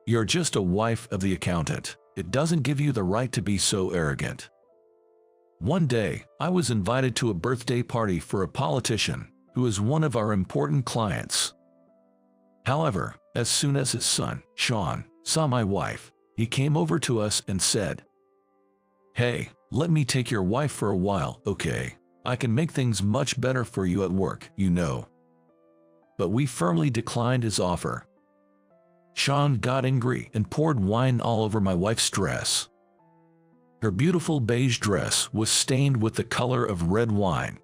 You're just a wife of the accountant. It doesn't give you the right to be so arrogant. One day, I was invited to a birthday party for a politician who is one of our important clients. However, as soon as his son, Sean, saw my wife, he came over to us and said, "Hey, let me take your wife for a while, okay? I can make things much better for you at work, you know." But we firmly declined his offer. Sean got angry and poured wine all over my wife's dress. Her beautiful beige dress was stained with the color of red wine.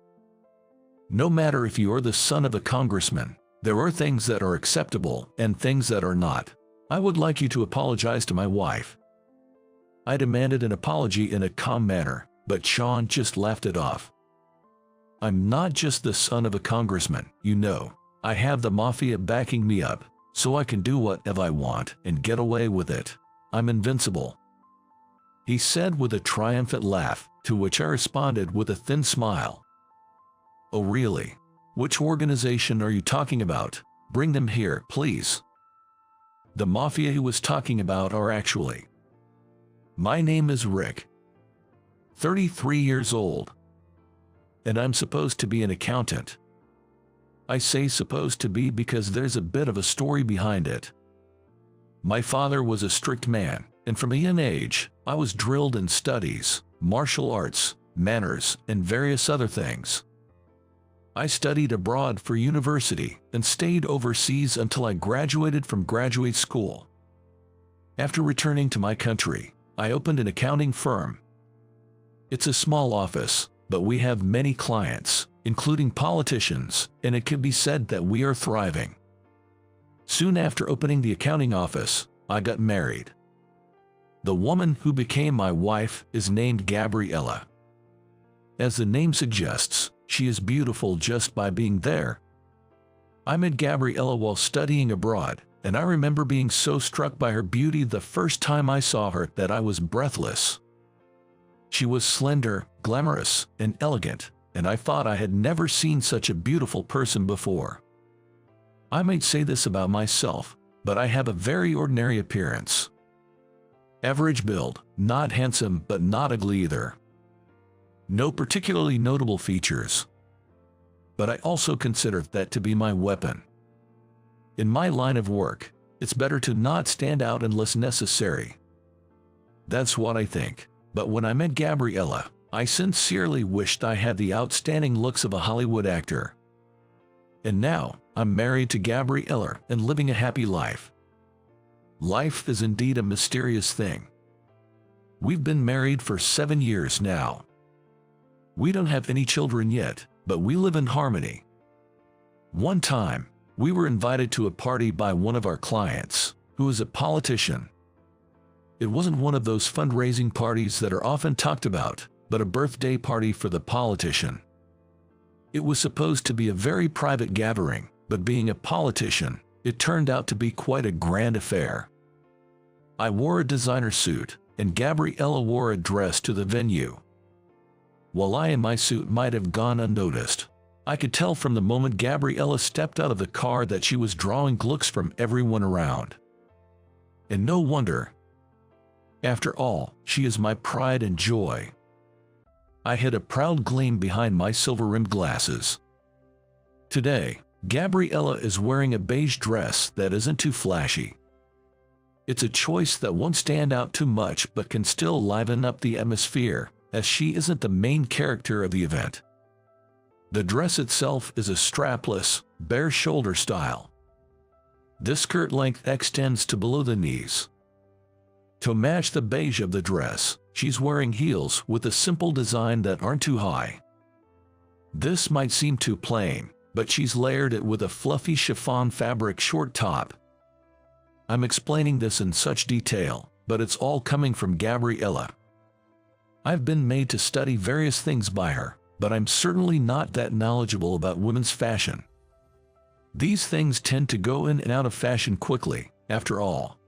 No matter if you're the son of a congressman, there are things that are acceptable and things that are not. I would like you to apologize to my wife. I demanded an apology in a calm manner, but Sean just laughed it off. I'm not just the son of a congressman, you know. I have the mafia backing me up, so I can do whatever I want and get away with it. I'm invincible," he said with a triumphant laugh, to which I responded with a thin smile. "Oh really? Which organization are you talking about? Bring them here, please." The mafia he was talking about are actually: my name is Rick, 33 years old, and I'm supposed to be an accountant. I say supposed to be because there's a bit of a story behind it. My father was a strict man, and from a young age, I was drilled in studies, martial arts, manners, and various other things. I studied abroad for university and stayed overseas until I graduated from graduate school. After returning to my country, I opened an accounting firm. It's a small office, but we have many clients, including politicians, and it can be said that we are thriving. Soon after opening the accounting office, I got married. The woman who became my wife is named Gabriella. As the name suggests, she is beautiful just by being there. I met Gabriella while studying abroad, and I remember being so struck by her beauty the first time I saw her that I was breathless. She was slender, glamorous, and elegant, and I thought I had never seen such a beautiful person before. I might say this about myself, but I have a very ordinary appearance. Average build, not handsome but not ugly either. No particularly notable features. But I also consider that to be my weapon. In my line of work, it's better to not stand out unless necessary. That's what I think. But when I met Gabriella, I sincerely wished I had the outstanding looks of a Hollywood actor. And now, I'm married to Gabriella and living a happy life. Life is indeed a mysterious thing. We've been married for 7 years now. We don't have any children yet, but we live in harmony. One time, we were invited to a party by one of our clients, who is a politician. It wasn't one of those fundraising parties that are often talked about, but a birthday party for the politician. It was supposed to be a very private gathering, but being a politician, it turned out to be quite a grand affair. I wore a designer suit, and Gabriella wore a dress to the venue. While I in my suit might have gone unnoticed, I could tell from the moment Gabriella stepped out of the car that she was drawing looks from everyone around. And no wonder. After all, she is my pride and joy. I had a proud gleam behind my silver-rimmed glasses. Today, Gabriella is wearing a beige dress that isn't too flashy. It's a choice that won't stand out too much but can still liven up the atmosphere, as she isn't the main character of the event. The dress itself is a strapless, bare shoulder style. This skirt length extends to below the knees. To match the beige of the dress, she's wearing heels with a simple design that aren't too high. This might seem too plain, but she's layered it with a fluffy chiffon fabric short top. I'm explaining this in such detail, but it's all coming from Gabriella. I've been made to study various things by her, but I'm certainly not that knowledgeable about women's fashion. These things tend to go in and out of fashion quickly, after all.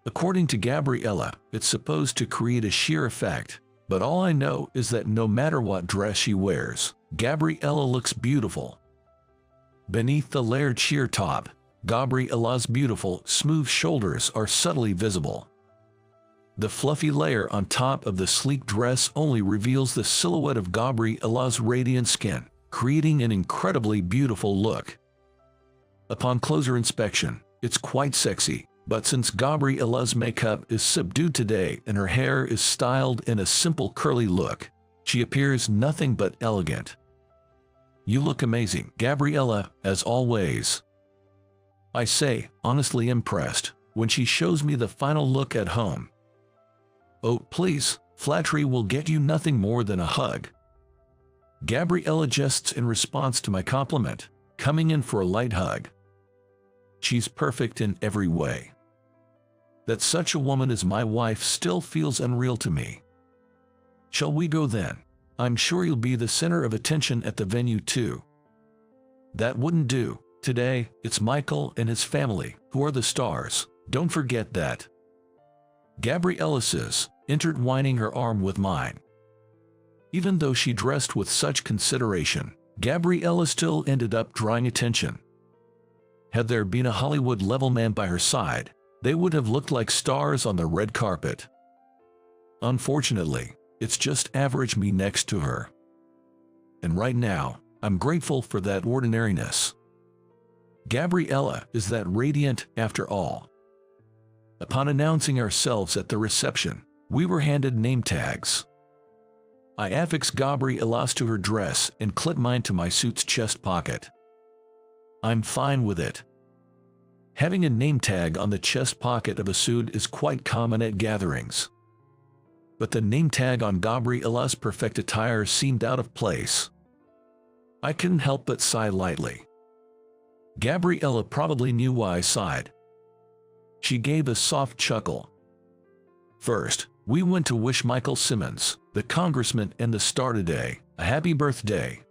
According to Gabriella, it's supposed to create a sheer effect, but all I know is that no matter what dress she wears, Gabriella looks beautiful. Beneath the layered sheer top, Gabriella's beautiful, smooth shoulders are subtly visible. The fluffy layer on top of the sleek dress only reveals the silhouette of Gabriella's radiant skin, creating an incredibly beautiful look. Upon closer inspection, it's quite sexy, but since Gabriella's makeup is subdued today and her hair is styled in a simple curly look, she appears nothing but elegant. You look amazing, Gabriella, as always. I say, honestly impressed, when she shows me the final look at home. Oh, please, flattery will get you nothing more than a hug. Gabriella jests in response to my compliment, coming in for a light hug. She's perfect in every way. That such a woman as my wife still feels unreal to me. Shall we go then? I'm sure you'll be the center of attention at the venue too. That wouldn't do. Today, it's Michael and his family who are the stars. Don't forget that. Gabriella says, intertwining her arm with mine. Even though she dressed with such consideration, Gabriella still ended up drawing attention. Had there been a Hollywood-level man by her side, they would have looked like stars on the red carpet. Unfortunately, it's just average me next to her. And right now, I'm grateful for that ordinariness. Gabriella is that radiant after all. Upon announcing ourselves at the reception, we were handed name tags. I affixed Gabriella's to her dress and clipped mine to my suit's chest pocket. I'm fine with it. Having a name tag on the chest pocket of a suit is quite common at gatherings. But the name tag on Gabriella's perfect attire seemed out of place. I couldn't help but sigh lightly. Gabriella probably knew why I sighed. She gave a soft chuckle. First, we went to wish Michael Simmons, the congressman and the star today, a happy birthday.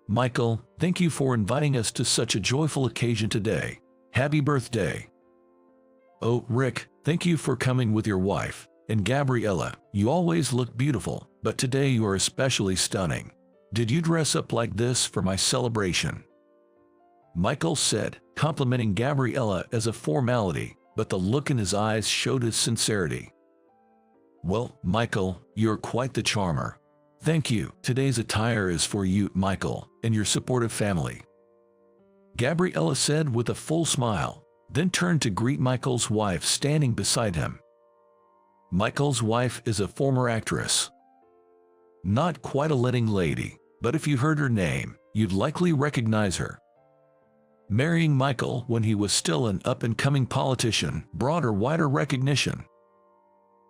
Michael, thank you for inviting us to such a joyful occasion today. Happy birthday. Oh, Rick, thank you for coming with your wife. And Gabriella, you always look beautiful, but today you are especially stunning. Did you dress up like this for my celebration? Michael said, complimenting Gabriella as a formality, but the look in his eyes showed his sincerity. Well, Michael, you're quite the charmer. Thank you. Today's attire is for you, Michael, and your supportive family. Gabriella said with a full smile, then turned to greet Michael's wife standing beside him. Michael's wife is a former actress. Not quite a leading lady, but if you heard her name, you'd likely recognize her. Marrying Michael when he was still an up-and-coming politician brought her wider recognition.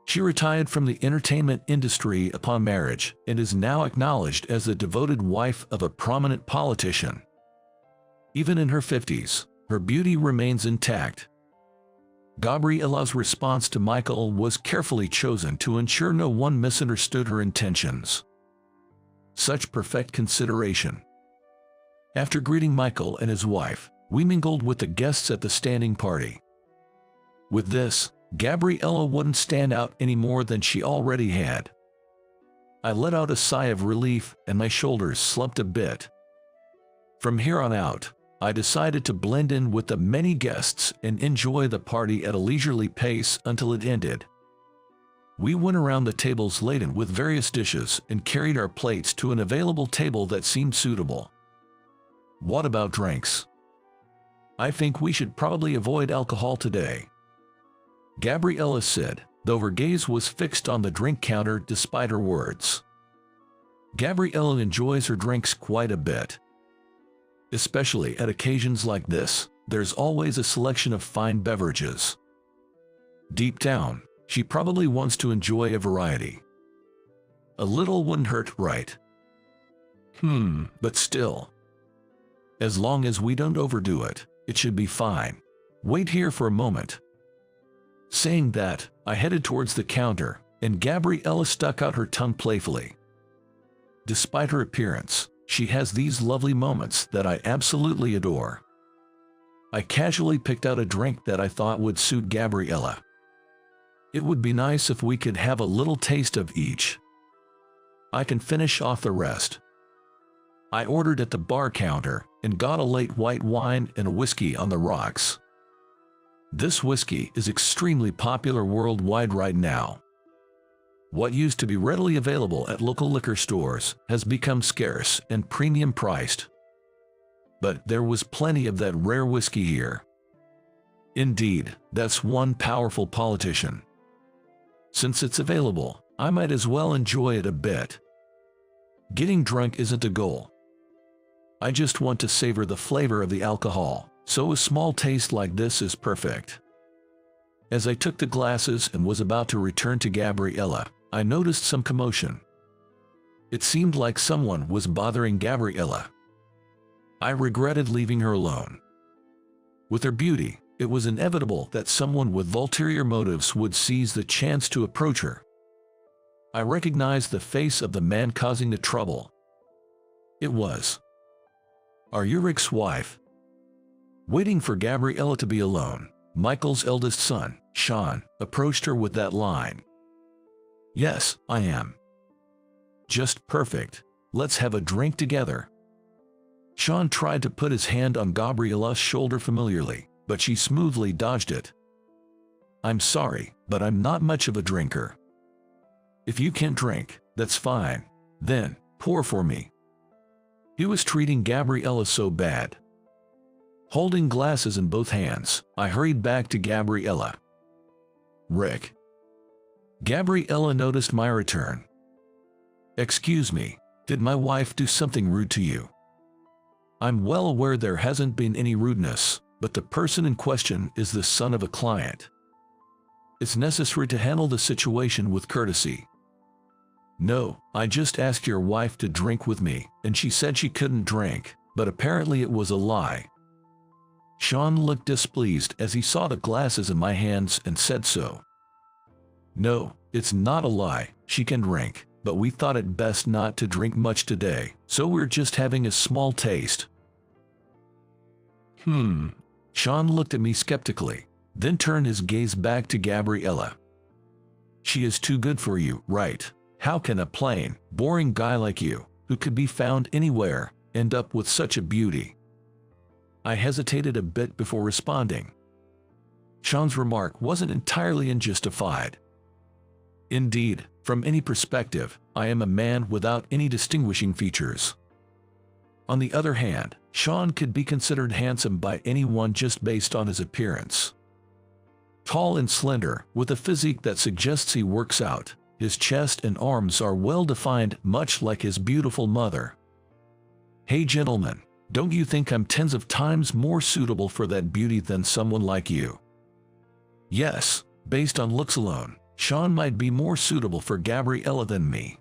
She retired from the entertainment industry upon marriage and is now acknowledged as the devoted wife of a prominent politician. Even in her 50s, her beauty remains intact. Gabriella's response to Michael was carefully chosen to ensure no one misunderstood her intentions. Such perfect consideration. After greeting Michael and his wife, we mingled with the guests at the standing party. With this, Gabriella wouldn't stand out any more than she already had. I let out a sigh of relief and my shoulders slumped a bit. From here on out, I decided to blend in with the many guests and enjoy the party at a leisurely pace until it ended. We went around the tables laden with various dishes and carried our plates to an available table that seemed suitable. What about drinks? I think we should probably avoid alcohol today, Gabriella said, though her gaze was fixed on the drink counter despite her words. Gabriella enjoys her drinks quite a bit. Especially at occasions like this, there's always a selection of fine beverages. Deep down, she probably wants to enjoy a variety. A little wouldn't hurt, right? But still. As long as we don't overdo it, it should be fine. Wait here for a moment. Saying that, I headed towards the counter, and Gabriella stuck out her tongue playfully. Despite her appearance, she has these lovely moments that I absolutely adore. I casually picked out a drink that I thought would suit Gabriella. It would be nice if we could have a little taste of each. I can finish off the rest. I ordered at the bar counter and got a late white wine and a whiskey on the rocks. This whiskey is extremely popular worldwide right now. What used to be readily available at local liquor stores has become scarce and premium priced. But there was plenty of that rare whiskey here. Indeed, that's one powerful politician. Since it's available, I might as well enjoy it a bit. Getting drunk isn't a goal. I just want to savor the flavor of the alcohol, so a small taste like this is perfect. As I took the glasses and was about to return to Gabriella, I noticed some commotion. It seemed like someone was bothering Gabriella. I regretted leaving her alone. With her beauty, it was inevitable that someone with ulterior motives would seize the chance to approach her. I recognized the face of the man causing the trouble. It was Ulrich's wife. Waiting for Gabriella to be alone, Michael's eldest son, Sean, approached her with that line. "Yes, I am." "Just perfect. Let's have a drink together." Sean tried to put his hand on Gabriella's shoulder familiarly, but she smoothly dodged it. "I'm sorry, but I'm not much of a drinker." "If you can't drink, that's fine. Then, pour for me." He was treating Gabriella so bad. Holding glasses in both hands, I hurried back to Gabriella. "Rick." Gabriella noticed my return. "Excuse me, did my wife do something rude to you?" "I'm well aware there hasn't been any rudeness, but the person in question is the son of a client. It's necessary to handle the situation with courtesy." "No, I just asked your wife to drink with me, and she said she couldn't drink, but apparently it was a lie." Sean looked displeased as he saw the glasses in my hands and said so. "No, it's not a lie, she can drink, but we thought it best not to drink much today, so we're just having a small taste." Sean looked at me skeptically, then turned his gaze back to Gabriella. "She is too good for you, right? How can a plain, boring guy like you, who could be found anywhere, end up with such a beauty?" I hesitated a bit before responding. Sean's remark wasn't entirely unjustified. Indeed, from any perspective, I am a man without any distinguishing features. On the other hand, Sean could be considered handsome by anyone just based on his appearance. Tall and slender, with a physique that suggests he works out, his chest and arms are well defined, much like his beautiful mother. "Hey gentlemen, don't you think I'm tens of times more suitable for that beauty than someone like you?" Yes, based on looks alone, Sean might be more suitable for Gabriella than me.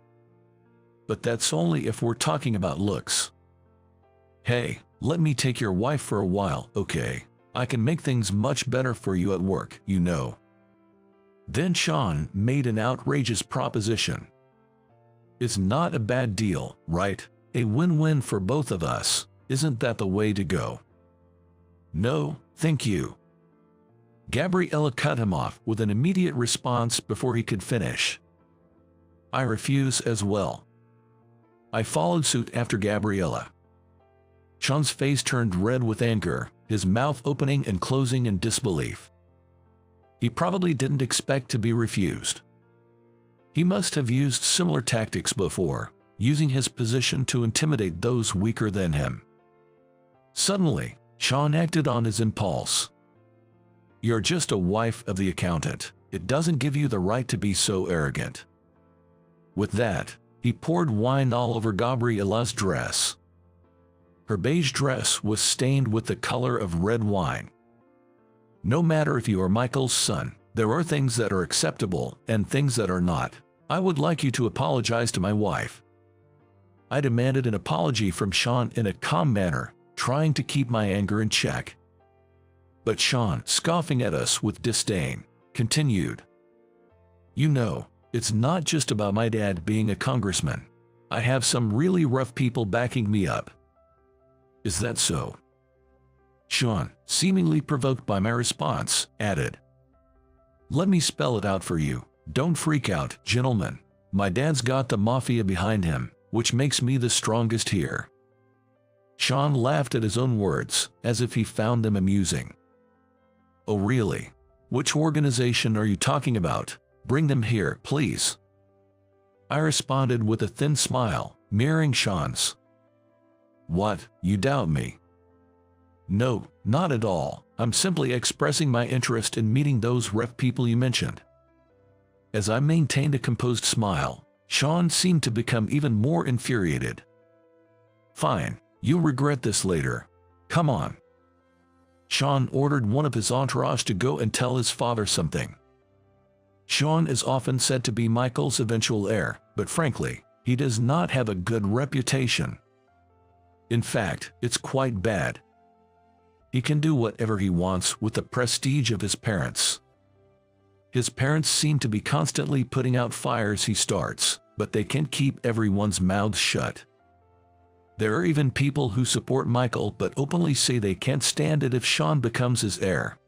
But that's only if we're talking about looks. "Hey, let me take your wife for a while, okay? I can make things much better for you at work, you know." Then Sean made an outrageous proposition. "It's not a bad deal, right? A win-win for both of us. Isn't that the way to go?" "No, thank you." Gabriella cut him off with an immediate response before he could finish. "I refuse as well." I followed suit after Gabriella. Sean's face turned red with anger, his mouth opening and closing in disbelief. He probably didn't expect to be refused. He must have used similar tactics before, using his position to intimidate those weaker than him. Suddenly, Sean acted on his impulse. "You're just a wife of the accountant. It doesn't give you the right to be so arrogant." With that, he poured wine all over Gabriella's dress. Her beige dress was stained with the color of red wine. No matter if you are Michael's son, there are things that are acceptable and things that are not. "I would like you to apologize to my wife." I demanded an apology from Sean in a calm manner, trying to keep my anger in check. But Sean, scoffing at us with disdain, continued. "You know, it's not just about my dad being a congressman. I have some really rough people backing me up." "Is that so?" Sean, seemingly provoked by my response, added, "Let me spell it out for you. Don't freak out, gentlemen. My dad's got the mafia behind him, which makes me the strongest here. Sean laughed at his own words, as if he found them amusing. "Oh really? Which organization are you talking about? Bring them here, please." I responded with a thin smile, mirroring Sean's. "What, you doubt me?" "No, not at all. I'm simply expressing my interest in meeting those ref people you mentioned." As I maintained a composed smile, Sean seemed to become even more infuriated. "Fine, you'll regret this later. Come on." Sean ordered one of his entourage to go and tell his father something. Sean is often said to be Michael's eventual heir, but frankly, he does not have a good reputation. In fact, it's quite bad. He can do whatever he wants with the prestige of his parents. His parents seem to be constantly putting out fires he starts, but they can't keep everyone's mouths shut. There are even people who support Michael but openly say they can't stand it if Sean becomes his heir.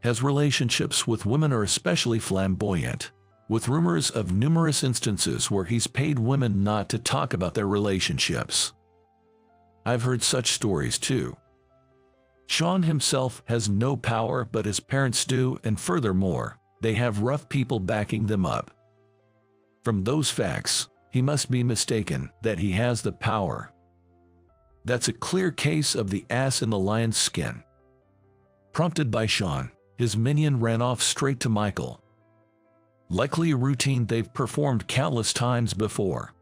His relationships with women are especially flamboyant, with rumors of numerous instances where he's paid women not to talk about their relationships. I've heard such stories too. Sean himself has no power, but his parents do, and furthermore, they have rough people backing them up. From those facts, he must be mistaken that he has the power. That's a clear case of the ass in the lion's skin. Prompted by Sean, his minion ran off straight to Michael. Likely a routine they've performed countless times before.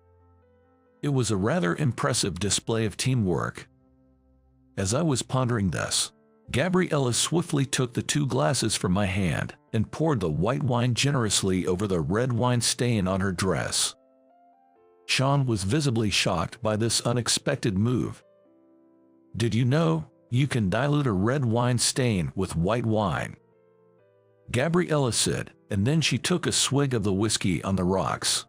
It was a rather impressive display of teamwork. As I was pondering this, Gabriella swiftly took the 2 glasses from my hand and poured the white wine generously over the red wine stain on her dress. Sean was visibly shocked by this unexpected move. "Did you know you can dilute a red wine stain with white wine?" Gabriella said, and then she took a swig of the whiskey on the rocks.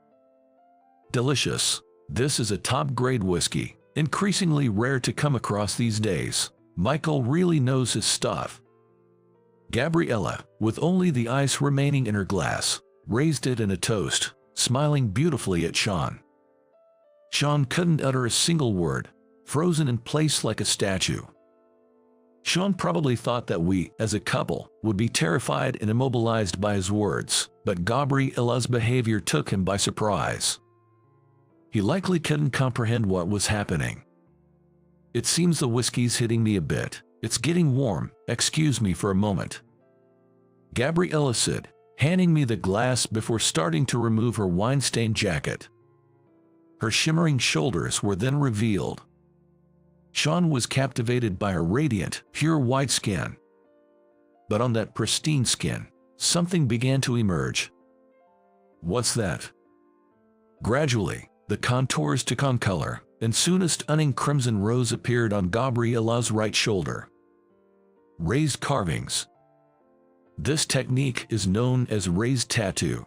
"Delicious. This is a top-grade whiskey, increasingly rare to come across these days. Michael really knows his stuff." Gabriella, with only the ice remaining in her glass, raised it in a toast, smiling beautifully at Sean. Sean couldn't utter a single word, frozen in place like a statue. Sean probably thought that we, as a couple, would be terrified and immobilized by his words, but Gabriella's behavior took him by surprise. He likely couldn't comprehend what was happening. "It seems the whiskey's hitting me a bit. It's getting warm. Excuse me for a moment," Gabriella said, handing me the glass before starting to remove her wine-stained jacket. Her shimmering shoulders were then revealed. Sean was captivated by her radiant, pure white skin. But on that pristine skin, something began to emerge. "What's that?" Gradually, the contours took on color, and soon a stunning crimson rose appeared on Gabriella's right shoulder. Raised carvings. This technique is known as raised tattoo.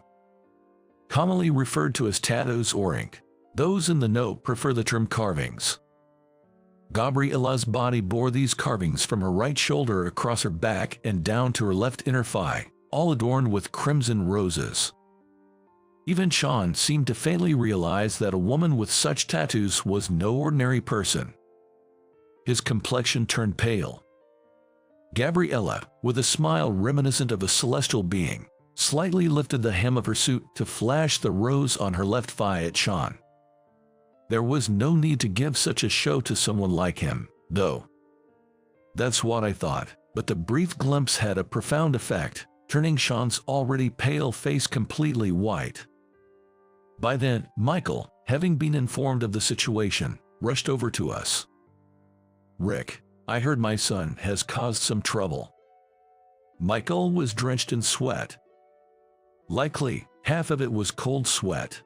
Commonly referred to as tattoos or ink, those in the know prefer the term carvings. Gabriella's body bore these carvings from her right shoulder across her back and down to her left inner thigh, all adorned with crimson roses. Even Sean seemed to faintly realize that a woman with such tattoos was no ordinary person. His complexion turned pale. Gabriella, with a smile reminiscent of a celestial being, slightly lifted the hem of her suit to flash the rose on her left thigh at Sean. There was no need to give such a show to someone like him, though. That's what I thought, but the brief glimpse had a profound effect, turning Sean's already pale face completely white. By then, Michael, having been informed of the situation, rushed over to us. "Rick, I heard my son has caused some trouble." Michael was drenched in sweat. Likely, half of it was cold sweat.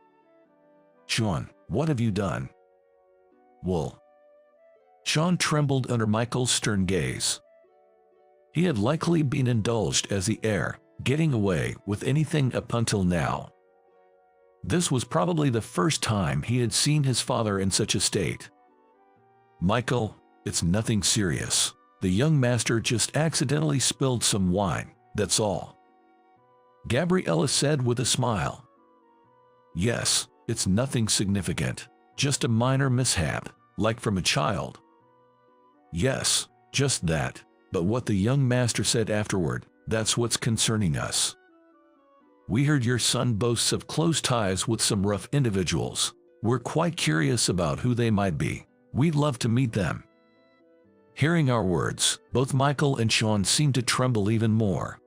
"Sean, what have you done?" "Well." Sean trembled under Michael's stern gaze. He had likely been indulged as the heir, getting away with anything up until now. This was probably the first time he had seen his father in such a state. "Michael, it's nothing serious. The young master just accidentally spilled some wine, that's all," Gabriella said with a smile. "Yes, it's nothing significant, just a minor mishap, like from a child." Yes, just that. But what the young master said afterward, that's what's concerning us. We heard your son boasts of close ties with some rough individuals. We're quite curious about who they might be. We'd love to meet them. Hearing our words, both Michael and Sean seemed to tremble even more.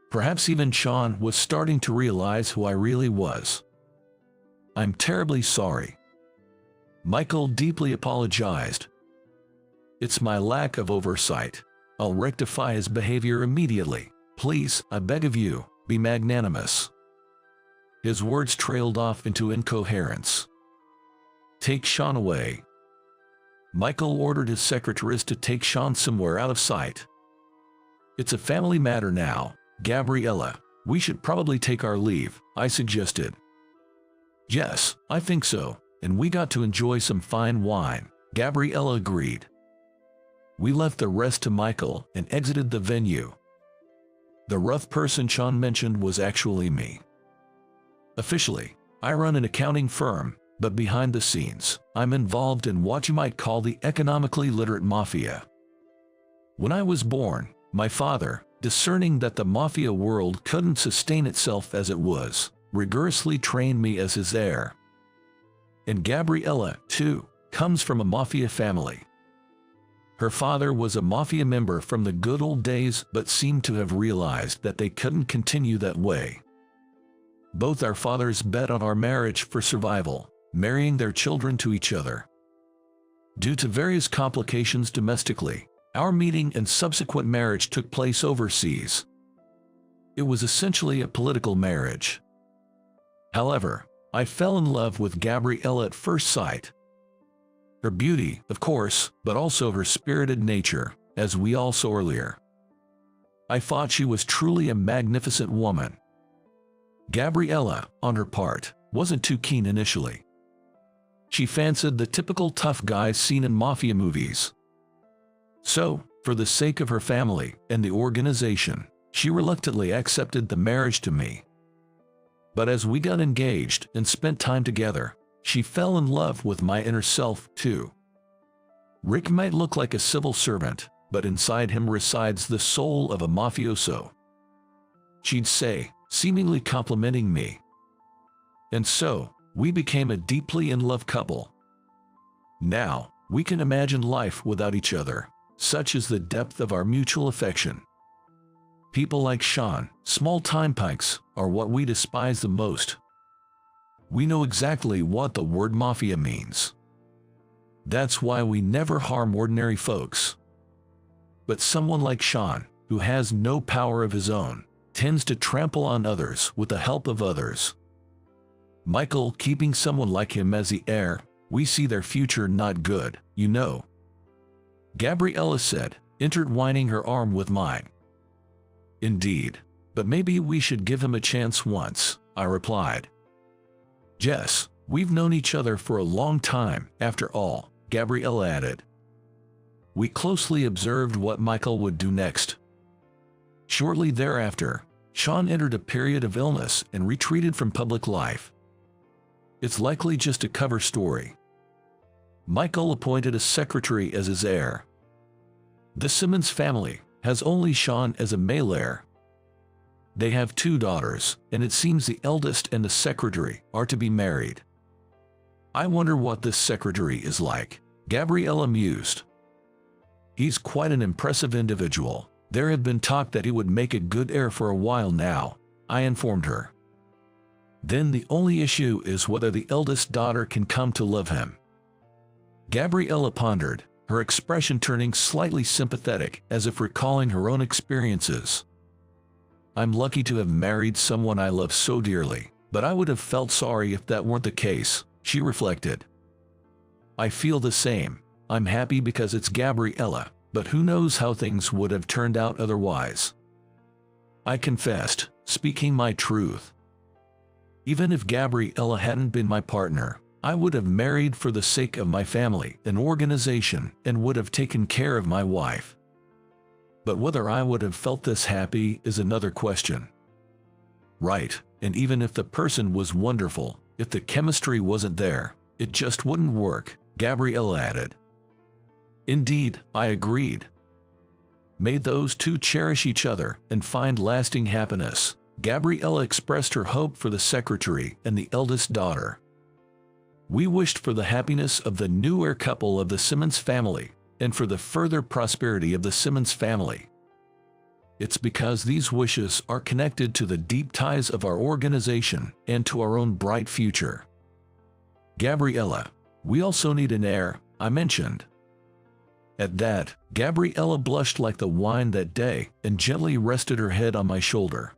Perhaps even Sean was starting to realize who I really was. I'm terribly sorry. Michael deeply apologized. It's my lack of oversight. I'll rectify his behavior immediately. Please, I beg of you, be magnanimous. His words trailed off into incoherence. Take Sean away. Michael ordered his secretaries to take Sean somewhere out of sight. It's a family matter now, Gabriella. We should probably take our leave, I suggested. Yes, I think so, and we got to enjoy some fine wine, Gabriella agreed. We left the rest to Michael and exited the venue. The rough person Sean mentioned was actually me. Officially, I run an accounting firm, but behind the scenes, I'm involved in what you might call the economically literate mafia. When I was born, my father, discerning that the mafia world couldn't sustain itself as it was, rigorously trained me as his heir. And Gabriella, too, comes from a mafia family. Her father was a mafia member from the good old days but seemed to have realized that they couldn't continue that way. Both our fathers bet on our marriage for survival, marrying their children to each other. Due to various complications domestically, our meeting and subsequent marriage took place overseas. It was essentially a political marriage. However, I fell in love with Gabriella at first sight. Her beauty, of course, but also her spirited nature, as we all saw earlier. I thought she was truly a magnificent woman. Gabriella, on her part, wasn't too keen initially. She fancied the typical tough guys seen in mafia movies. So, for the sake of her family and the organization, she reluctantly accepted the marriage to me. But as we got engaged and spent time together, she fell in love with my inner self, too. Rick might look like a civil servant, but inside him resides the soul of a mafioso. She'd say, seemingly complimenting me. And so, we became a deeply in love couple. Now, we can imagine life without each other, such is the depth of our mutual affection. People like Sean, small-time pikes, are what we despise the most. We know exactly what the word mafia means. That's why we never harm ordinary folks. But someone like Sean, who has no power of his own, tends to trample on others with the help of others. Michael keeping someone like him as the heir, we see their future not good, you know. Gabriella said, intertwining her arm with mine. Indeed, but maybe we should give him a chance once, I replied. Jess, we've known each other for a long time, after all, Gabriella added. We closely observed what Michael would do next. Shortly thereafter, Sean entered a period of illness and retreated from public life. It's likely just a cover story. Michael appointed a secretary as his heir. The Simmons family has only Sean as a male heir. They have 2 daughters, and it seems the eldest and the secretary are to be married. I wonder what this secretary is like, Gabriella mused. He's quite an impressive individual. There had been talk that he would make a good heir for a while now, I informed her. Then the only issue is whether the eldest daughter can come to love him. Gabriella pondered, her expression turning slightly sympathetic as if recalling her own experiences. I'm lucky to have married someone I love so dearly, but I would have felt sorry if that weren't the case, she reflected. I feel the same. I'm happy because it's Gabriella, but who knows how things would have turned out otherwise. I confessed, speaking my truth. Even if Gabriella hadn't been my partner, I would have married for the sake of my family and organization and would have taken care of my wife. But whether I would have felt this happy is another question. Right, and even if the person was wonderful, if the chemistry wasn't there, it just wouldn't work, Gabriella added. Indeed, I agreed. May those two cherish each other and find lasting happiness. Gabriella expressed her hope for the secretary and the eldest daughter. We wished for the happiness of the new heir couple of the Simmons family and for the further prosperity of the Simmons family. It's because these wishes are connected to the deep ties of our organization and to our own bright future. Gabriella, we also need an heir, I mentioned. At that, Gabriella blushed like the wine that day and gently rested her head on my shoulder.